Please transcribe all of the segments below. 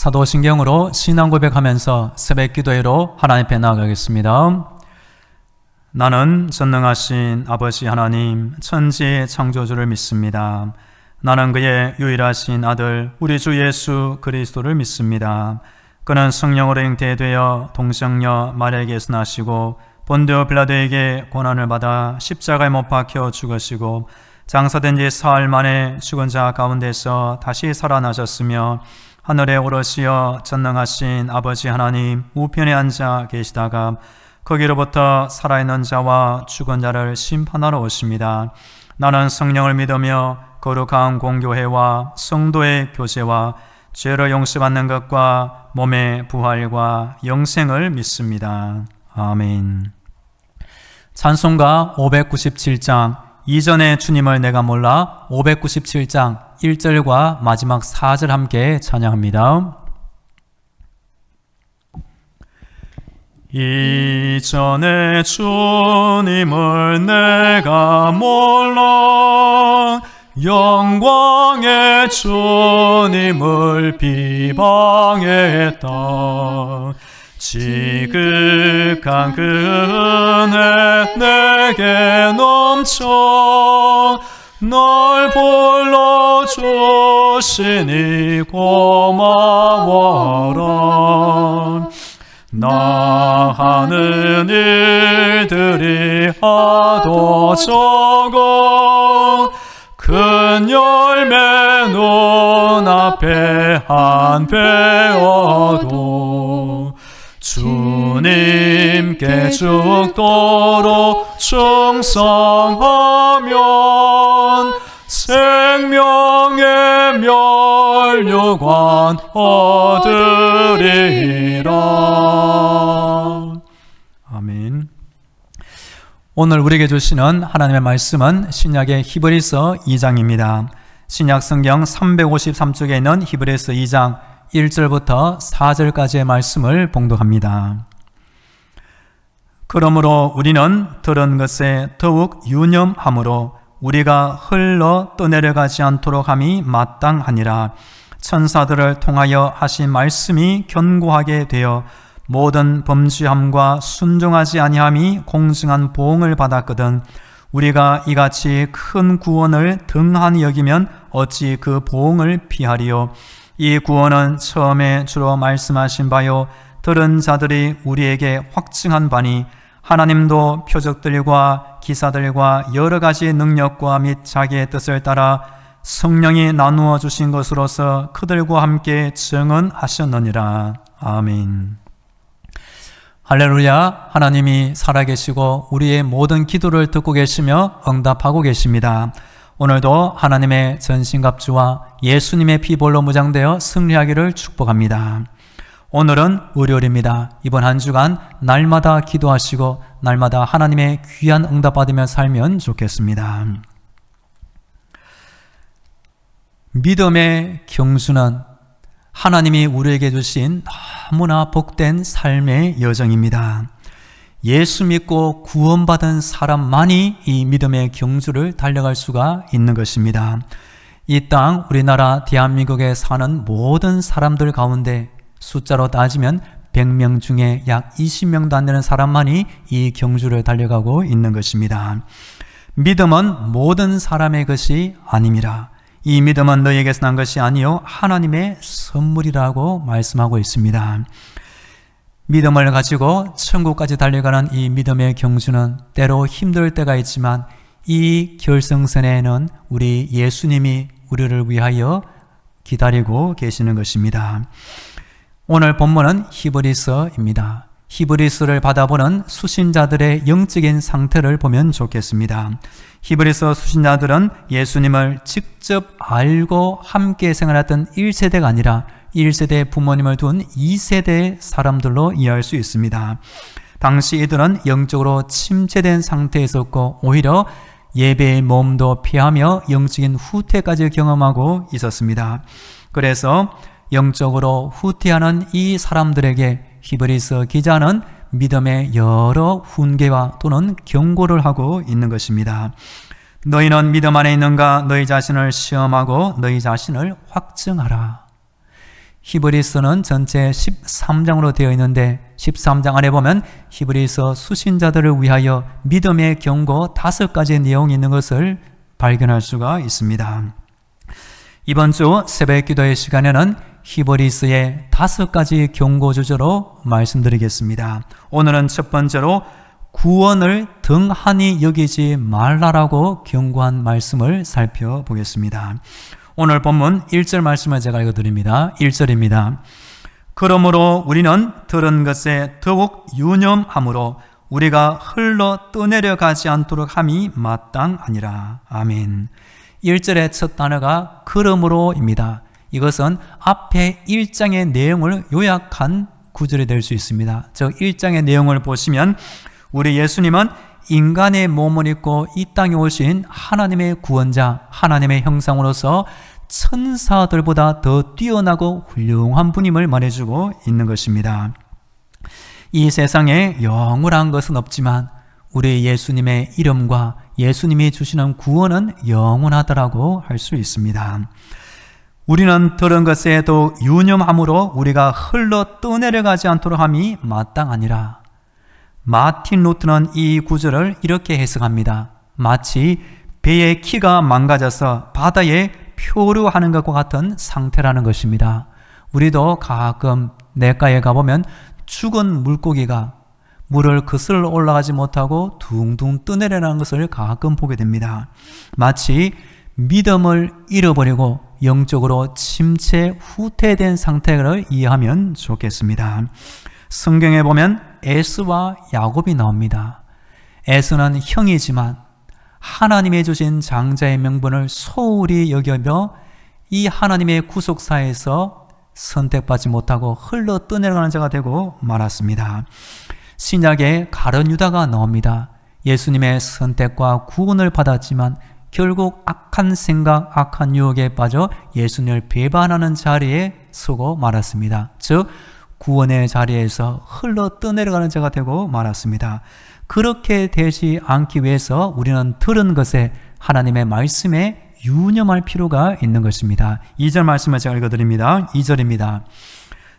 사도신경으로 신앙 고백하면서 새벽 기도회로 하나님 앞에 나아가겠습니다. 나는 전능하신 아버지 하나님, 천지의 창조주를 믿습니다. 나는 그의 유일하신 아들 우리 주 예수 그리스도를 믿습니다. 그는 성령으로 잉태되어 동정녀 마리아에게서 나시고 본디오 빌라도에게 고난을 받아 십자가에 못 박혀 죽으시고 장사된 지 사흘 만에 죽은 자 가운데서 다시 살아나셨으며 하늘에 오르시어 전능하신 아버지 하나님 우편에 앉아 계시다가 거기로부터 살아있는 자와 죽은 자를 심판하러 오십니다. 나는 성령을 믿으며 거룩한 공교회와 성도의 교제와 죄를 용서받는 것과 몸의 부활과 영생을 믿습니다. 아멘. 찬송가 597장 이전에 주님을 내가 몰라 597장 1절과 마지막 4절 함께 찬양합니다. 이전에 주님을 내가 몰라 영광의 주님을 비방했다. 지극한 그 은혜 내게 넘쳐 널 불러주시니 고마워라. 나 하는 일들이 하도 적어 큰 열매 눈앞에 안 베어도 주님께 죽도록 충성하면 생명의 멸류관 얻으리라. 아멘. 오늘 우리에게 주시는 하나님의 말씀은 신약의 히브리서 2장입니다. 신약 성경 353쪽에 있는 히브리서 2장 1절부터 4절까지의 말씀을 봉독합니다. 그러므로 우리는 들은 것에 더욱 유념함으로 우리가 흘러 떠내려가지 않도록 함이 마땅하니라. 천사들을 통하여 하신 말씀이 견고하게 되어 모든 범죄함과 순종하지 아니함이 공정한 보응을 받았거든 우리가 이같이 큰 구원을 등한히 여기면 어찌 그 보응을 피하리요. 이 구원은 처음에 주로 말씀하신 바요 들은 자들이 우리에게 확증한 바니 하나님도 표적들과 기사들과 여러 가지 능력과 및 자기의 뜻을 따라 성령이 나누어 주신 것으로서 그들과 함께 증언하셨느니라. 아멘. 할렐루야. 하나님이 살아계시고 우리의 모든 기도를 듣고 계시며 응답하고 계십니다. 오늘도 하나님의 전신갑주와 예수님의 피볼로 무장되어 승리하기를 축복합니다. 오늘은 월요일입니다. 이번 한 주간 날마다 기도하시고 날마다 하나님의 귀한 응답 받으며 살면 좋겠습니다. 믿음의 경주는 하나님이 우리에게 주신 너무나 복된 삶의 여정입니다. 예수 믿고 구원받은 사람만이 이 믿음의 경주를 달려갈 수가 있는 것입니다. 이 땅 우리나라 대한민국에 사는 모든 사람들 가운데 숫자로 따지면 100명 중에 약 20명도 안 되는 사람만이 이 경주를 달려가고 있는 것입니다. 믿음은 모든 사람의 것이 아닙니다. 이 믿음은 너희에게서 난 것이 아니요 하나님의 선물이라고 말씀하고 있습니다. 믿음을 가지고 천국까지 달려가는 이 믿음의 경주는 때로 힘들 때가 있지만 이 결승선에는 우리 예수님이 우리를 위하여 기다리고 계시는 것입니다. 오늘 본문은 히브리서입니다. 히브리서를 받아보는 수신자들의 영적인 상태를 보면 좋겠습니다. 히브리서 수신자들은 예수님을 직접 알고 함께 생활했던 1세대가 아니라 1세대 부모님을 둔 2세대 사람들로 이해할 수 있습니다. 당시 이들은 영적으로 침체된 상태에 있었고 오히려 예배의 몸도 피하며 영적인 후퇴까지 경험하고 있었습니다. 그래서 영적으로 후퇴하는 이 사람들에게 히브리서 기자는 믿음의 여러 훈계와 또는 경고를 하고 있는 것입니다. 너희는 믿음 안에 있는가? 너희 자신을 시험하고 너희 자신을 확증하라. 히브리서는 전체 13장으로 되어 있는데 13장 안에 보면 히브리서 수신자들을 위하여 믿음의 경고 5가지 내용이 있는 것을 발견할 수가 있습니다. 이번 주 새벽 기도의 시간에는 히브리서의 5가지 경고 주제로 말씀드리겠습니다. 오늘은 첫 번째로 구원을 등한히 여기지 말라라고 경고한 말씀을 살펴보겠습니다. 오늘 본문 1절 말씀을 제가 읽어드립니다. 1절입니다. 그러므로 우리는 들은 것에 더욱 유념함으로 우리가 흘러 떠내려가지 않도록 함이 마땅하니라. 아멘. 1절의 첫 단어가 그러므로입니다. 이것은 앞에 1장의 내용을 요약한 구절이 될 수 있습니다. 즉 1장의 내용을 보시면 우리 예수님은 인간의 몸을 입고 이 땅에 오신 하나님의 구원자, 하나님의 형상으로서 천사들보다 더 뛰어나고 훌륭한 분임을 말해주고 있는 것입니다. 이 세상에 영원한 것은 없지만 우리 예수님의 이름과 예수님이 주시는 구원은 영원하다라고 할 수 있습니다. 우리는 들은 것에도 유념함으로 우리가 흘러 떠내려가지 않도록 함이 마땅하니라. 마틴 루트는 이 구절을 이렇게 해석합니다. 마치 배의 키가 망가져서 바다에 표류하는 것과 같은 상태라는 것입니다. 우리도 가끔 냇가에 가보면 죽은 물고기가 물을 거슬러 올라가지 못하고 둥둥 떠내려가는 것을 가끔 보게 됩니다. 마치 믿음을 잃어버리고 영적으로 침체 후퇴된 상태를 이해하면 좋겠습니다. 성경에 보면 에스와 야곱이 나옵니다. 에스는 형이지만 하나님의 주신 장자의 명분을 소홀히 여겨며 이 하나님의 구속사에서 선택받지 못하고 흘러 떠내려가는 자가 되고 말았습니다. 신약에 가룟 유다가 나옵니다. 예수님의 선택과 구원을 받았지만 결국 악한 생각, 악한 유혹에 빠져 예수님을 배반하는 자리에 서고 말았습니다. 즉 구원의 자리에서 흘러 떠내려가는 자가 되고 말았습니다. 그렇게 되지 않기 위해서 우리는 들은 것에 하나님의 말씀에 유념할 필요가 있는 것입니다. 2절 말씀을 제가 읽어드립니다. 2절입니다.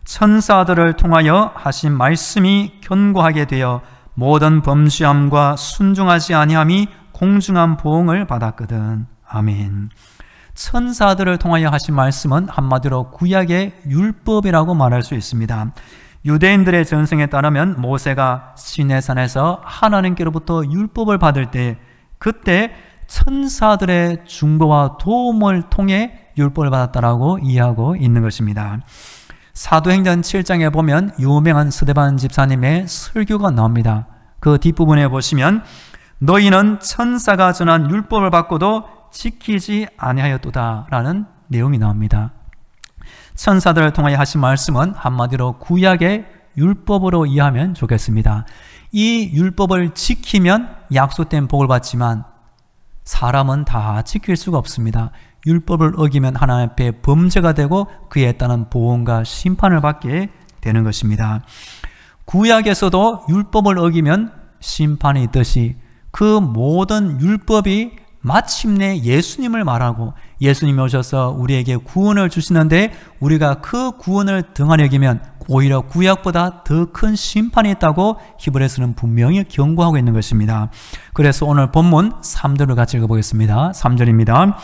천사들을 통하여 하신 말씀이 견고하게 되어 모든 범죄함과 순종하지 아니함이 공중한 보응을 받았거든. 아멘. 천사들을 통하여 하신 말씀은 한마디로 구약의 율법이라고 말할 수 있습니다. 유대인들의 전승에 따르면 모세가 시내산에서 하나님께로부터 율법을 받을 때 그때 천사들의 중보와 도움을 통해 율법을 받았다라고 이해하고 있는 것입니다. 사도행전 7장에 보면 유명한 스데반 집사님의 설교가 나옵니다. 그 뒷부분에 보시면 너희는 천사가 전한 율법을 받고도 지키지 아니하였도다 라는 내용이 나옵니다. 천사들을 통하여 하신 말씀은 한마디로 구약의 율법으로 이해하면 좋겠습니다. 이 율법을 지키면 약속된 복을 받지만 사람은 다 지킬 수가 없습니다. 율법을 어기면 하나님 앞에 범죄가 되고 그에 따른 보응과 심판을 받게 되는 것입니다. 구약에서도 율법을 어기면 심판이 있듯이 그 모든 율법이 마침내 예수님을 말하고 예수님이 오셔서 우리에게 구원을 주시는데 우리가 그 구원을 등한히 여기면 오히려 구약보다 더 큰 심판이 있다고 히브리서는 분명히 경고하고 있는 것입니다. 그래서 오늘 본문 3절을 같이 읽어보겠습니다. 3절입니다.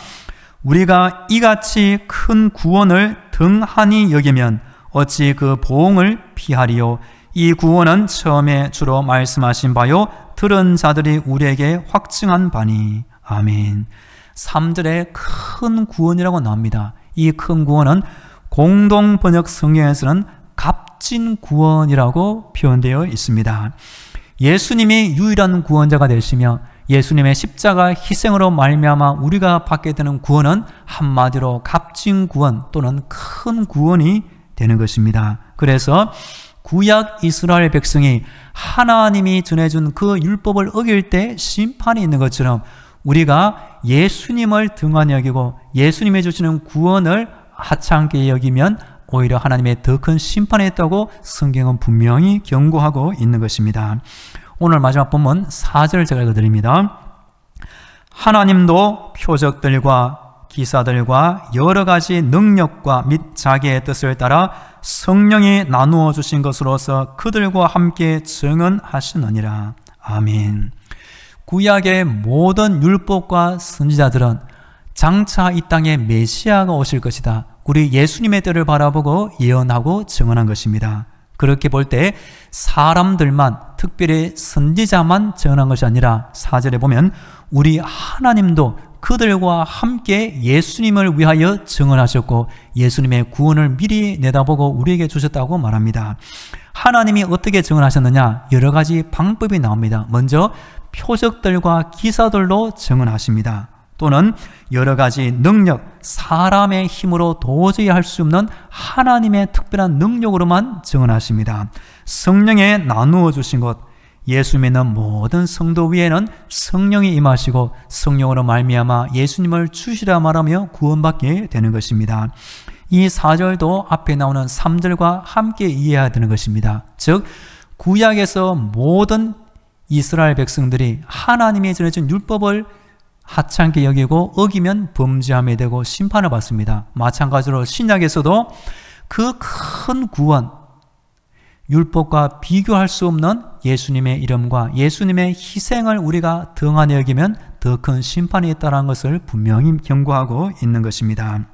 우리가 이같이 큰 구원을 등한히 여기면 어찌 그 보응을 피하리요. 이 구원은 처음에 주로 말씀하신 바요 들은 자들이 우리에게 확증한 바니. 아멘. 3절에 큰 구원이라고 나옵니다. 이 큰 구원은 공동 번역 성경에서는 값진 구원이라고 표현되어 있습니다. 예수님이 유일한 구원자가 되시며 예수님의 십자가 희생으로 말미암아 우리가 받게 되는 구원은 한마디로 값진 구원 또는 큰 구원이 되는 것입니다. 그래서 구약 이스라엘 백성이 하나님이 전해준 그 율법을 어길 때 심판이 있는 것처럼 우리가 예수님을 등한히 여기고 예수님이 주시는 구원을 하찮게 여기면 오히려 하나님의 더 큰 심판이 있다고 성경은 분명히 경고하고 있는 것입니다. 오늘 마지막 본문 4절 제가 읽어드립니다. 하나님도 표적들과 기사들과 여러 가지 능력과 및 자기의 뜻을 따라 성령이 나누어 주신 것으로서 그들과 함께 증언하시느니라. 아멘. 구약의 모든 율법과 선지자들은 장차 이 땅에 메시아가 오실 것이다, 우리 예수님의 때를 바라보고 예언하고 증언한 것입니다. 그렇게 볼 때 사람들만, 특별히 선지자만 증언한 것이 아니라 4절에 보면 우리 하나님도 그들과 함께 예수님을 위하여 증언하셨고 예수님의 구원을 미리 내다보고 우리에게 주셨다고 말합니다. 하나님이 어떻게 증언하셨느냐? 여러 가지 방법이 나옵니다. 먼저 표적들과 기사들로 증언하십니다. 또는 여러 가지 능력, 사람의 힘으로 도저히 할 수 없는 하나님의 특별한 능력으로만 증언하십니다. 성령에 나누어 주신 것, 예수 믿는 모든 성도 위에는 성령이 임하시고 성령으로 말미암아 예수님을 주시라 말하며 구원받게 되는 것입니다. 이 4절도 앞에 나오는 3절과 함께 이해해야 되는 것입니다. 즉 구약에서 모든 이스라엘 백성들이 하나님이 전해준 율법을 하찮게 여기고 어기면 범죄함에 되고 심판을 받습니다. 마찬가지로 신약에서도 그 큰 구원, 율법과 비교할 수 없는 예수님의 이름과 예수님의 희생을 우리가 등한히 여기면 더 큰 심판이 있다는 것을 분명히 경고하고 있는 것입니다.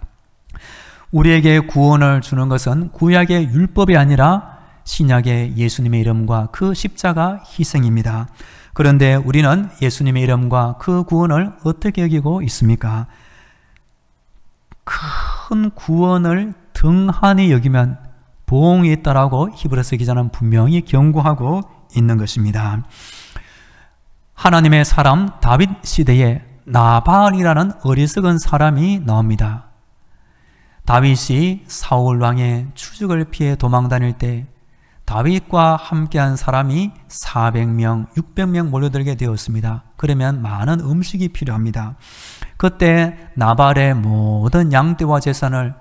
우리에게 구원을 주는 것은 구약의 율법이 아니라 신약의 예수님의 이름과 그 십자가 희생입니다. 그런데 우리는 예수님의 이름과 그 구원을 어떻게 여기고 있습니까? 큰 구원을 등한히 여기면 보응이 있다라고 히브리서 기자는 분명히 경고하고 있는 것입니다. 하나님의 사람 다윗 시대에 나발이라는 어리석은 사람이 나옵니다. 다윗이 사울 왕의 추적을 피해 도망 다닐 때 다윗과 함께한 사람이 400명, 600명 몰려들게 되었습니다. 그러면 많은 음식이 필요합니다. 그때 나발의 모든 양떼와 재산을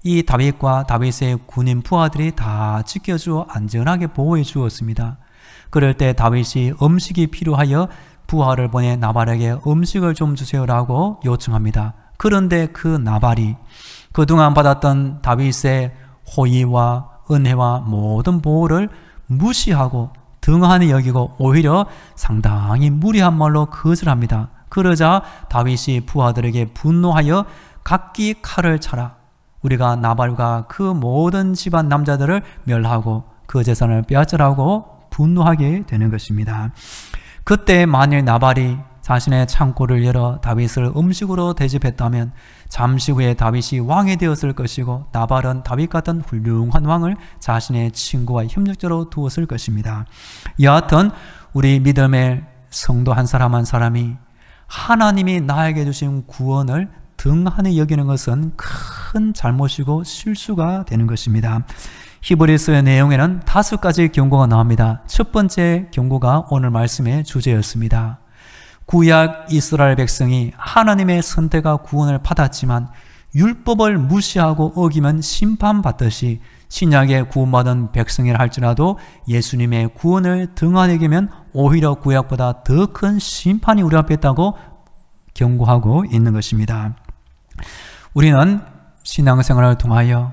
이 다윗과 다윗의 군인 부하들이 다 지켜주어 안전하게 보호해 주었습니다. 그럴 때 다윗이 음식이 필요하여 부하를 보내 나발에게 음식을 좀 주세요라고 요청합니다. 그런데 그 나발이 그동안 받았던 다윗의 호의와 은혜와 모든 보호를 무시하고 등한히 여기고 오히려 상당히 무리한 말로 거절합니다. 그러자 다윗이 부하들에게 분노하여 각기 칼을 차라, 우리가 나발과 그 모든 집안 남자들을 멸하고 그 재산을 빼앗으라고 분노하게 되는 것입니다. 그때 만일 나발이 자신의 창고를 열어 다윗을 음식으로 대접했다면 잠시 후에 다윗이 왕이 되었을 것이고 나발은 다윗 같은 훌륭한 왕을 자신의 친구와 협력자로 두었을 것입니다. 여하튼 우리 믿음의 성도 한 사람 한 사람이 하나님이 나에게 주신 구원을 등한히 여기는 것은 큰 잘못이고 실수가 되는 것입니다. 히브리서의 내용에는 5가지 경고가 나옵니다. 첫 번째 경고가 오늘 말씀의 주제였습니다. 구약 이스라엘 백성이 하나님의 선택과 구원을 받았지만 율법을 무시하고 어기면 심판받듯이 신약에 구원받은 백성이라 할지라도 예수님의 구원을 등한히 여기면 오히려 구약보다 더 큰 심판이 우리 앞에 있다고 경고하고 있는 것입니다. 우리는 신앙생활을 통하여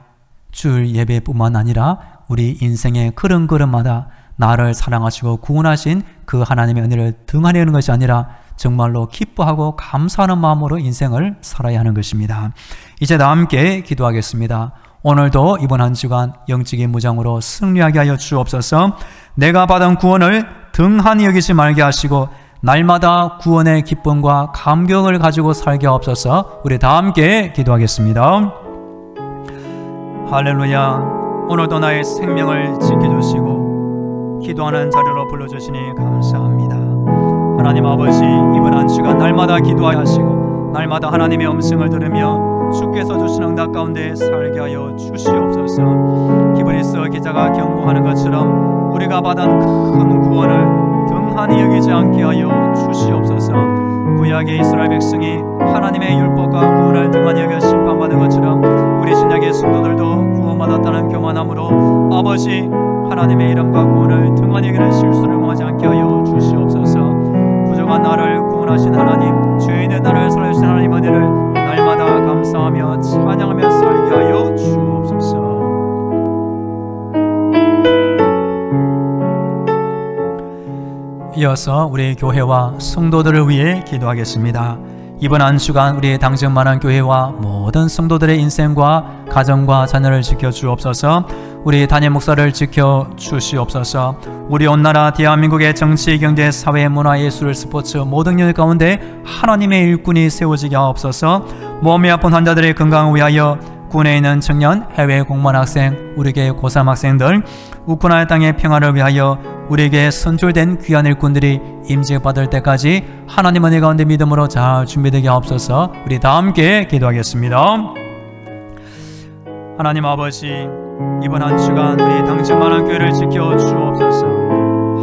주일 예배뿐만 아니라 우리 인생의 걸음걸음마다 나를 사랑하시고 구원하신 그 하나님의 은혜를 등한히 여기는 것이 아니라 정말로 기뻐하고 감사하는 마음으로 인생을 살아야 하는 것입니다. 이제 다 함께 기도하겠습니다. 오늘도 이번 한 주간 영적인 무장으로 승리하게 하여 주옵소서. 내가 받은 구원을 등한히 여기지 말게 하시고 날마다 구원의 기쁨과 감격을 가지고 살게 하옵소서. 우리 다 함께 기도하겠습니다. 할렐루야. 오늘도 나의 생명을 지켜주시고 기도하는 자리로 불러주시니 감사합니다. 하나님 아버지, 이번 한 주간 날마다 기도하여 하시고 날마다 하나님의 음성을 들으며 주께서 주시는 응답 가운데 살게 하여 주시옵소서. 히브리서 기자가 경고하는 것처럼 우리가 받은 큰 구원을 등한히 여기지 않게 하여 주시옵소서. 구약의 이스라엘 백성이 하나님의 율법과 구원을 등한히 여겨 심판받은 것처럼 우리 신약의 성도들도 구원받았다는 교만함으로 아버지, 하나님의 이름과 구원을 등한히 여기는 실수를 범하지 않게 하여 주시옵소서. 부족한 나를 구원하신 하나님, 죄인의 나를 살려주신 하나님 은혜를 날마다 찬양하며 살게 하여 주옵소서. 이어서 우리 교회와 성도들을 위해 기도하겠습니다. 이번 한 주간 우리 당정만한 교회와 모든 성도들의 인생과 가정과 자녀를 지켜주옵소서. 우리 담임 목사를 지켜주시옵소서. 우리 온 나라 대한민국의 정치, 경제, 사회, 문화, 예술, 스포츠 모든 영역 가운데 하나님의 일꾼이 세워지게 하옵소서. 몸이 아픈 환자들의 건강을 위하여 군에 있는 청년, 해외 공무원 학생, 우리에게 고3 학생들, 우크라이나 땅의 평화를 위하여 우리에게 선출된 귀한 일꾼들이 임직받을 때까지 하나님 은혜 가운데 믿음으로 잘 준비되게 하옵소서. 우리 다 함께 기도하겠습니다. 하나님 아버지, 이번 한 주간 우리 당신만한 교회를 지켜 주옵소서.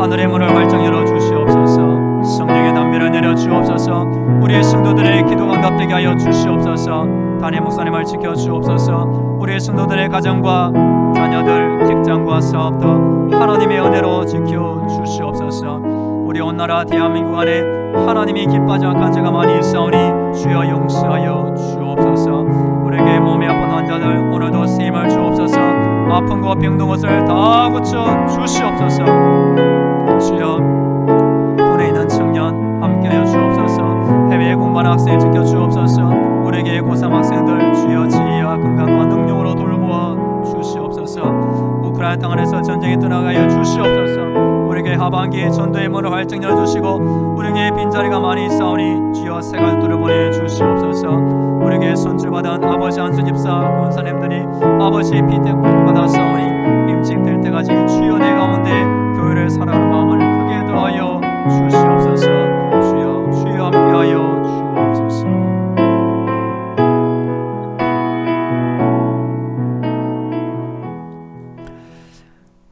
하늘의 문을 활짝 열어 주시옵소서. 성령의 담비를 내려 주옵소서. 우리의 성도들의 기도가 응답되게 하여 주시옵소서. 담임 목사님을 지켜 주옵소서. 우리의 성도들의 가정과 자녀들, 직장과 사업도 하나님의 은혜로 지켜 주시옵소서. 우리 온 나라 대한민국 안에 하나님이 기뻐하지 않은 죄가 많이 있사오니 주여 용서하여 주옵소서. 우리에게 몸이 아픈 환자들 오늘도 쓰임을 주옵소서. 아픈 것 병든 것을 다 고쳐 주시옵소서. 주여 군에 있는 청년 함께하여 주옵소서. 해외 공부하는 학생 지켜 주옵소서. 우리에게 고3 학생들 주여 지혜와 건강과 능력으로 돌보아 주시옵소서. 우크라이나 땅 안에서 전쟁이 떠나가여 주시옵소서. 우리에게 하반기 전도의 문을 활짝 열어주시고 우리에게 빈자리가 많이 있사오니 주여 새 가족들을 보내주시옵소서. 우리에게 선출받은 아버지 한수 집사 권사님들이 아버지 피택 받았사오니 임직될 때까지 주여 내 가운데 교회를 사랑하는 마음을 크게 더하여 주시옵소서. 주여 함께하여 주옵소서.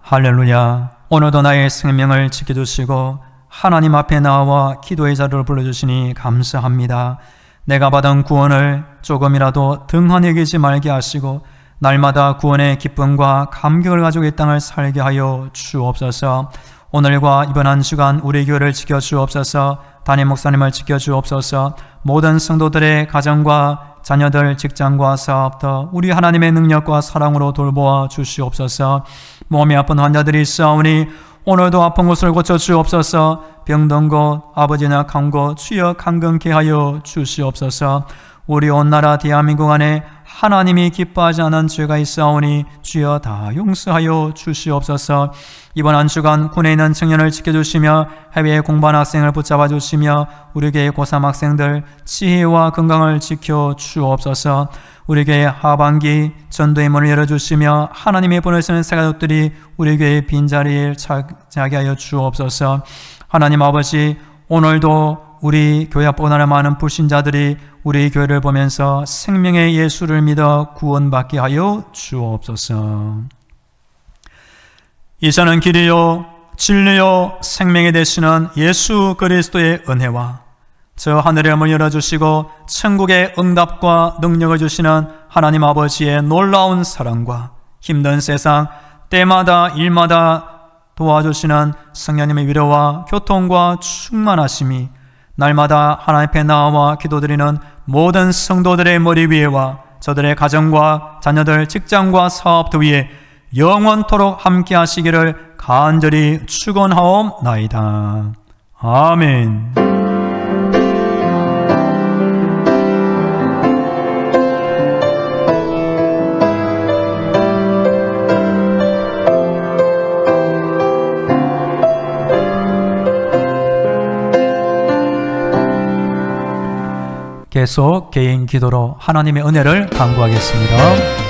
할렐루야. 오늘도 나의 생명을 지켜주시고 하나님 앞에 나와 기도의 자리를 불러주시니 감사합니다. 내가 받은 구원을 조금이라도 등한히 여기지 말게 하시고 날마다 구원의 기쁨과 감격을 가지고 이 땅을 살게 하여 주옵소서. 오늘과 이번 한 주간 우리 교회를 지켜주옵소서. 담임 목사님을 지켜주옵소서. 모든 성도들의 가정과 자녀들, 직장과 사업도 우리 하나님의 능력과 사랑으로 돌보아 주시옵소서. 몸이 아픈 환자들이 있사오니 오늘도 아픈 곳을 고쳐주옵소서. 병든 곳, 아버지 낙한 곳 주여 강건케 하여 주시옵소서. 우리 온 나라 대한민국 안에 하나님이 기뻐하지 않은 죄가 있사오니 주여 다 용서하여 주시옵소서. 이번 한 주간 군에 있는 청년을 지켜주시며 해외에 공부하는 학생을 붙잡아 주시며 우리에게 고3 학생들 지혜와 건강을 지켜 주옵소서. 우리에게 하반기 전도의 문을 열어주시며 하나님의 보내시는 새 가족들이 우리 교회의 빈자리를 차지하게 하여 주옵소서. 하나님 아버지, 오늘도 우리 교회 앞에 오는 많은 불신자들이 우리 교회를 보면서 생명의 예수를 믿어 구원받게 하여 주옵소서. 이제는 길이요 진리요 생명이 되시는 예수 그리스도의 은혜와 저 하늘의 문을 열어주시고 천국의 응답과 능력을 주시는 하나님 아버지의 놀라운 사랑과 힘든 세상 때마다 일마다 도와주시는 성령님의 위로와 교통과 충만하심이 날마다 하나님 앞에 나와 기도드리는 모든 성도들의 머리 위에와 저들의 가정과 자녀들, 직장과 사업도 위에 영원토록 함께 하시기를 간절히 축원하옵나이다. 아멘. 계속 개인 기도로 하나님의 은혜를 간구하겠습니다.